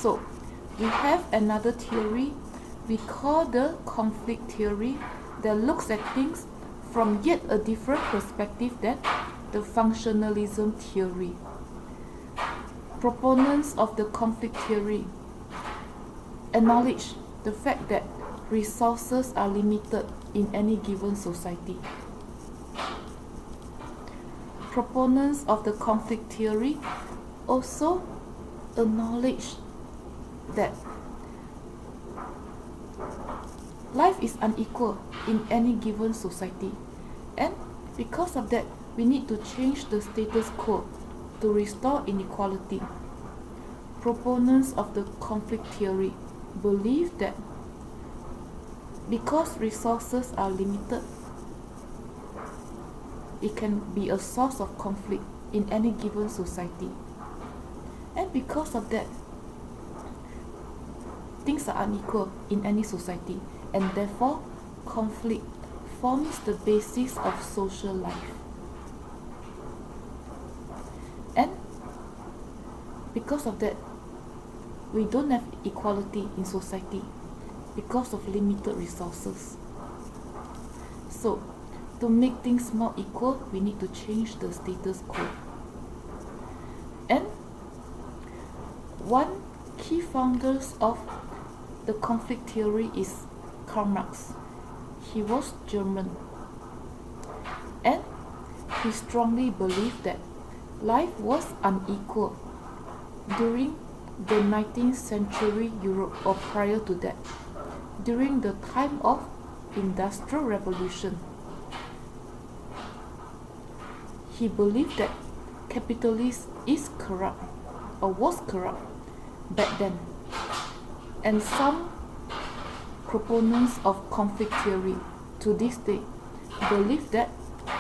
So, we have another theory we call the conflict theory that looks at things from yet a different perspective than the functionalism theory. Proponents of the conflict theory acknowledge the fact that resources are limited in any given society. Proponents of the conflict theory also acknowledge that life is unequal in any given society, and because of that, we need to change the status quo to restore inequality. Proponents of the conflict theory believe that because resources are limited, it can be a source of conflict in any given society. And because of that, things are unequal in any society, and therefore conflict forms the basis of social life. And because of that, we don't have equality in society because of limited resources. So, to make things more equal, we need to change the status quo. And one key founders of the conflict theory is Karl Marx. He was German, and he strongly believed that life was unequal during the 19th century Europe, or prior to that, during the time of Industrial Revolution. He believed that capitalism is corrupt, or was corrupt back then. And some proponents of conflict theory to this day believe that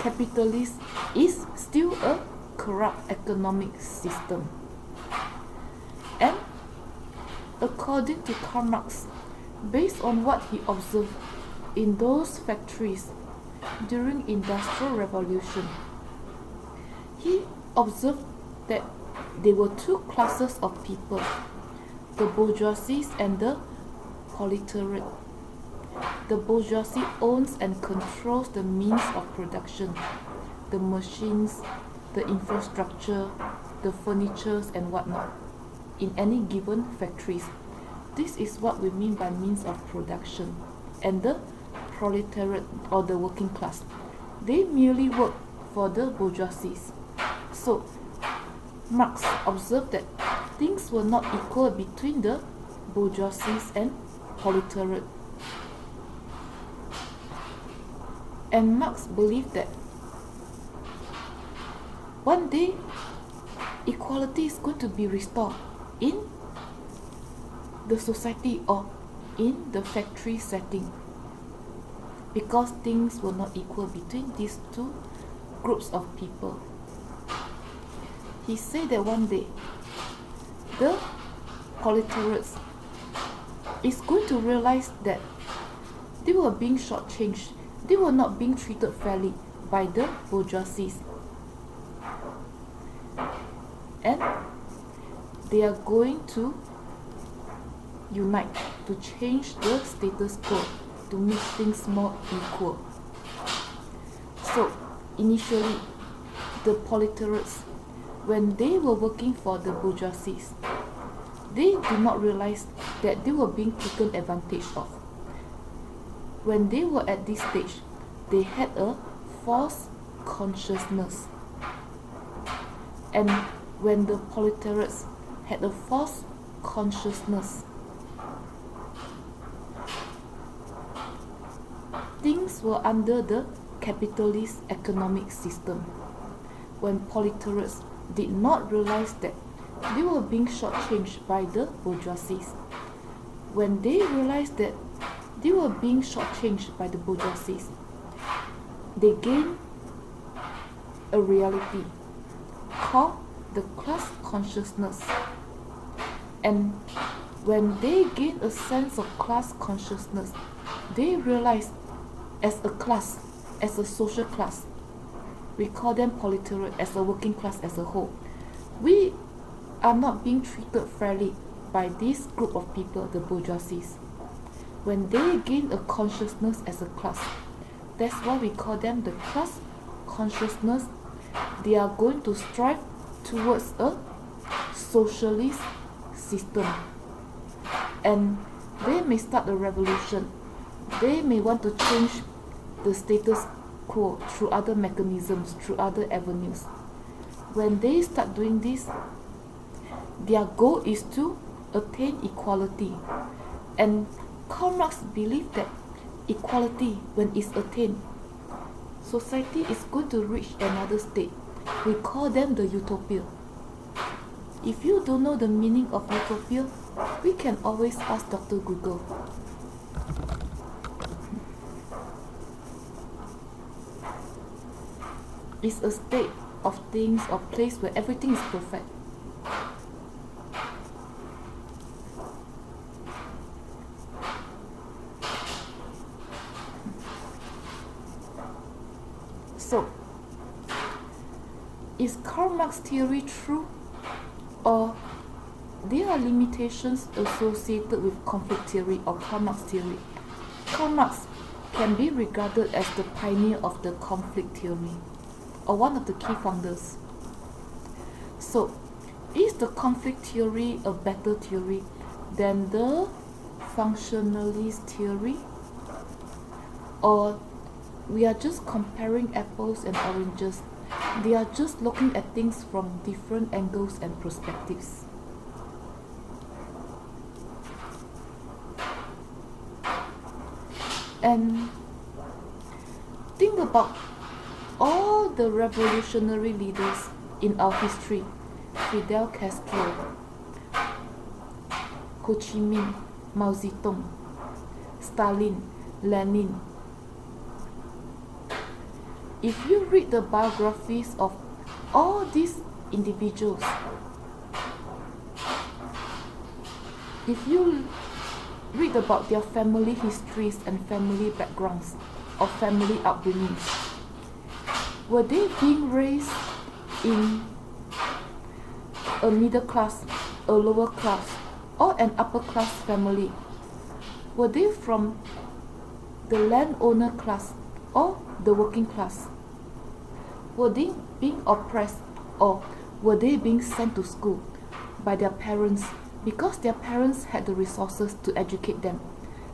capitalism is still a corrupt economic system. And according to Karl Marx, based on what he observed in those factories during Industrial Revolution, he observed that there were two classes of people, the bourgeoisie and the proletariat. The bourgeoisie owns and controls the means of production, the machines, the infrastructure, the furnitures and whatnot in any given factories. This is what we mean by means of production. And the proletariat, or the working class, they merely work for the bourgeoisie. So Marx observed that things were not equal between the bourgeoisie and proletariat. And Marx believed that one day equality is going to be restored in the society or in the factory setting, because things were not equal between these two groups of people. He said that one day the proletariats is going to realize that they were being shortchanged, they were not being treated fairly by the bourgeoisie, and they are going to unite to change the status quo to make things more equal. So initially, the proletariats, when they were working for the bourgeoisie, they did not realize that they were being taken advantage of. When they were at this stage, they had a false consciousness. And when the proletariats had a false consciousness, things were under the capitalist economic system. When proletariats did not realize that they were being shortchanged by the bourgeoisie, when they realized that they were being shortchanged by the bourgeoisie, they gained a reality called the class consciousness. And when they gain a sense of class consciousness, they realize as a class, as a social class, we call them proletariat, as a working class as a whole, we are not being treated fairly by this group of people, the bourgeoisie. When they gain a consciousness as a class, that's why we call them the class consciousness. They are going to strive towards a socialist system, and they may start a revolution. They may want to change the status quo through other mechanisms, through other avenues. When they start doing this, their goal is to attain equality. And Karl Marx believed that equality, when it's attained, society is going to reach another state. We call them the utopia. If you don't know the meaning of utopia, we can always ask Dr. Google. It's a state of things or place where everything is perfect. So, is Karl Marx theory true, or there are limitations associated with conflict theory or Karl Marx theory? Karl Marx can be regarded as the pioneer of the conflict theory, or one of the key founders. So, is the conflict theory a better theory than the functionalist theory? Or we are just comparing apples and oranges? They are just looking at things from different angles and perspectives. And think about all the revolutionary leaders in our history: Fidel Castro, Ho Chi Minh, Mao Zedong, Stalin, Lenin. If you read the biographies of all these individuals, if you read about their family histories and family backgrounds or family upbringings, were they being raised in a middle class, a lower class, or an upper class family? Were they from the landowner class or the working class? Were they being oppressed, or were they being sent to school by their parents because their parents had the resources to educate them,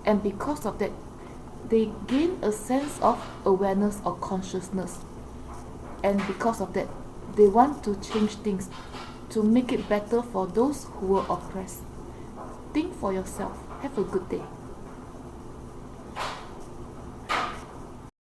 and because of that they gained a sense of awareness or consciousness, and because of that they want to change things to make it better for those who were oppressed? Think for yourself. Have a good day.